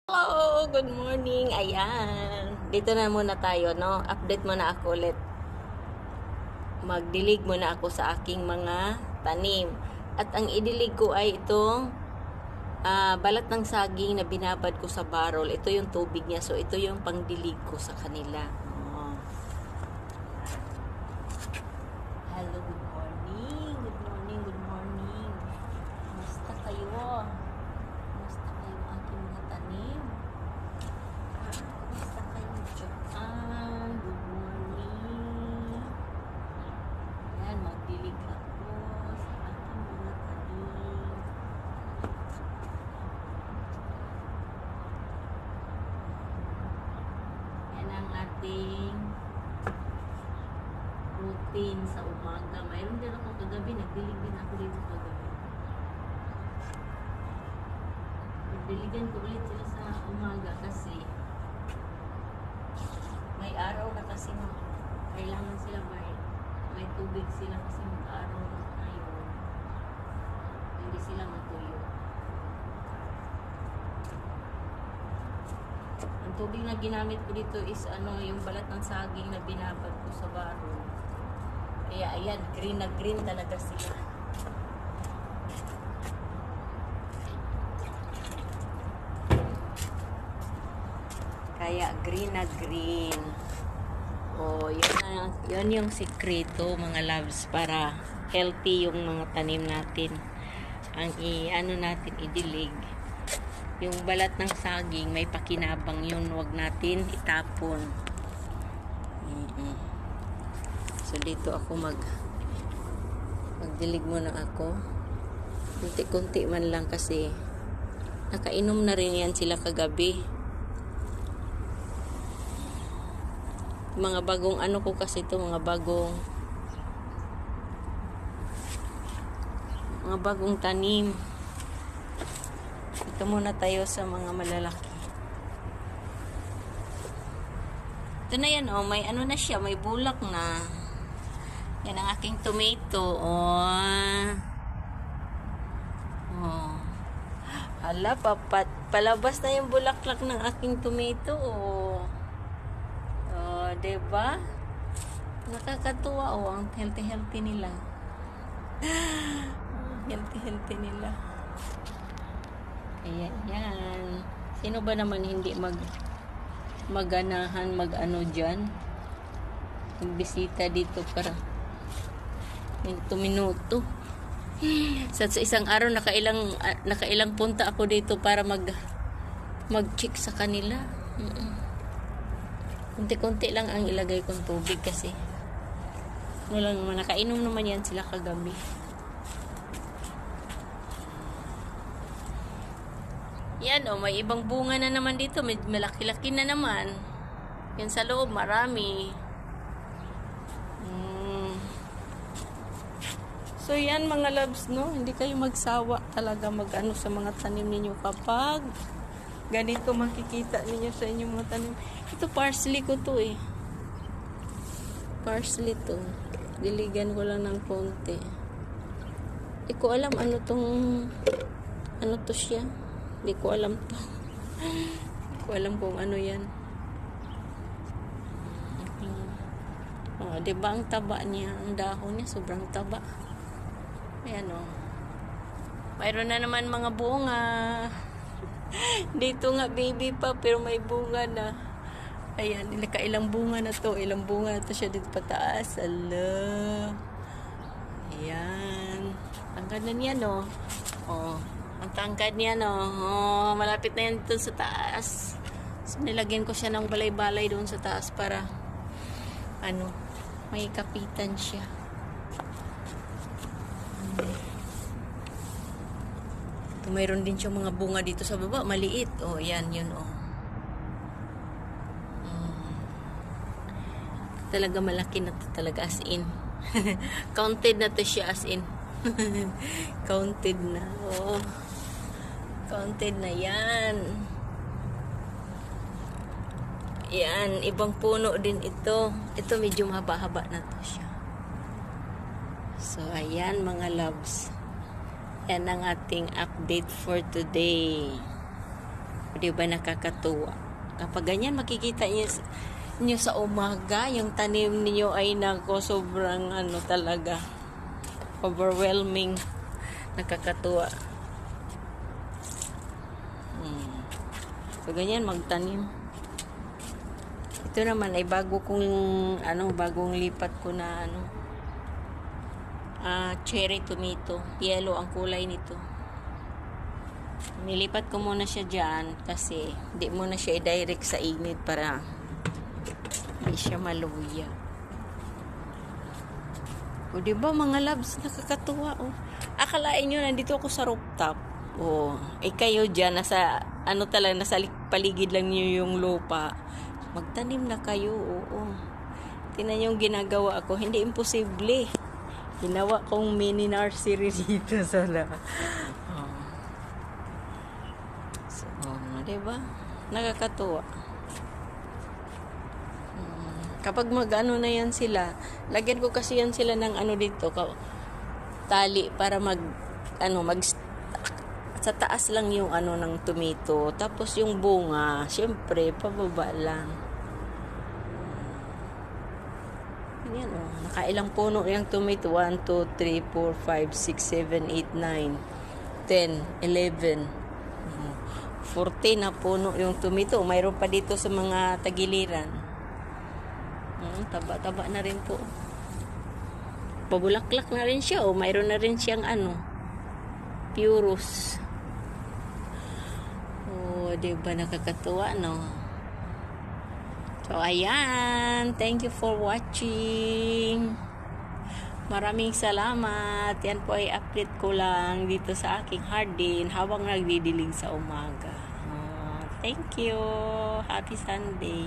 Hello, good morning. Ayan. Dito na muna tayo, no? Update muna ako ulit. Magdilig muna ako sa aking mga tanim. At ang idilig ko ay itong balat ng saging na binabad ko sa barrel. Ito yung tubig niya. So, ito yung pangdilig ko sa kanila. Oh. Hello, good morning. Good morning, good morning. Kumusta kayo? Kumusta kayo aking mga tanim? Kumusta kayo dyan? Good morning. Ayan, magdilig ako sa aking mga tanim. Yan ang ating routine sa umaga. Mayroon din ako kagabi. Nagdilig din ako dito kagabi. Diligan ko ulit sila sa umaga kasi may araw na kasi kailangan sila may tubig sila kasi mag-araw na ngayon. Hindi sila matuyo. Ang tubig na ginamit ko dito is yung balat ng saging na binabad ko sa baro. Kaya ayan, green na green talaga sila. Kaya green na green. Oh, yun yung sikreto mga loves para healthy yung mga tanim natin. Ang natin idilig. Yung balat ng saging may pakinabang yun, wag natin itapon. So dito ako magdilig muna ako. Kunti-kunti man lang kasi nakainom na rin yan sila kagabi. Mga bagong ko kasi ito, mga bagong tanim. Ito muna tayo sa mga malalaki. Ito na yan, oh, may na siya, may bulak na. Yan ang aking tomato, oh. Hala, palabas na yung bulaklak ng aking tomato, oh. Diba? Nakakatuwa, oh, ang healthy nila. Healthy nila. Ayan, yan. Sino ba naman hindi maganahan dyan? Magbisita dito para minuto. Sa isang araw nakailang punta ako dito para mag-check sa kanila. Kunti-kunti lang ang ilagay kong tubig kasi nakainom naman yan sila kagabi. Yan, oh, may ibang bunga na naman dito, may malaki-laki na naman. Yan sa loob, marami. So yan mga loves, no, hindi kayo magsawa talaga sa mga tanim ninyo kapag ganito makikita ninyo sa inyong mga tanim. Ito parsley ko to, eh. Parsley to. Diligan ko lang ng konti. Hindi ko alam ano to siya. Hindi ko alam to. Hindi ko alam kung ano yan. Oh, diba ang taba niya? Ang dahon niya, sobrang taba. Ayan, oh. Mayroon na naman mga bunga. Dito nga baby pa pero may bunga na. Ayan, nakailang bunga na to. Ilang bunga na to siya dito pataas. Ala. Ayan. Tangkad na niya, no? Oh, ang tangkad niya, no? Oh, malapit na yan dito sa taas. So, nilagyan ko siya ng balay-balay doon sa taas para may kapitan siya. Mayroon din siyang mga bunga dito sa baba, maliit. Oh, yan, yun, oh. Talaga malaki na to talaga, as in. Counted na to siya, as in. Counted na, oh. Counted na yan. Yan, ibang puno din ito. Ito medyo mahaba-haba na to siya. So, ayan mga loves. Yan ang ating update for today. Di ba nakakatuwa? Kapag ganyan makikita niyo sa umaga, yung tanim niyo ay nako sobrang talaga overwhelming. Nakakatuwa. So ganyan magtanim. Ito naman ay bagong lipat ko na cherry tomato. Yellow ang kulay nito. Nilipat ko muna siya dyan kasi hindi muna siya i-direct sa init para hindi siya maluya. O diba mga loves, nakakatuwa oh. Akalain nyo nandito ako sa rooftop. Oh, kayo dyan nasa nasa paligid lang niyo yung lupa. Magtanim na kayo, oo. Tingnan yung ginagawa ko, hindi imposible. Ginawa kong mini nursery dito sa So, diba? Nakakatuwa. Kapag na yan sila, lagyan ko kasi yan sila ng dito, tali para sa taas lang yung ng tomato. Tapos yung bunga, syempre, pababa lang. Yan oh. Nakailang puno yung tomato. 1, 2, 3, 4, 5, 6, 7, 8, 9, 10, 11. 14 na puno yung tomato. Mayroon pa dito sa mga tagiliran. Taba-taba na rin po. Pabulaklak na rin siya. Mayroon na rin siyang Purus. Diba nakakatuwa, no? So, ayan. Thank you for watching. Maraming salamat. Yan po ay update ko lang dito sa aking hardin habang nagdidilig sa umaga. Thank you. Happy Sunday.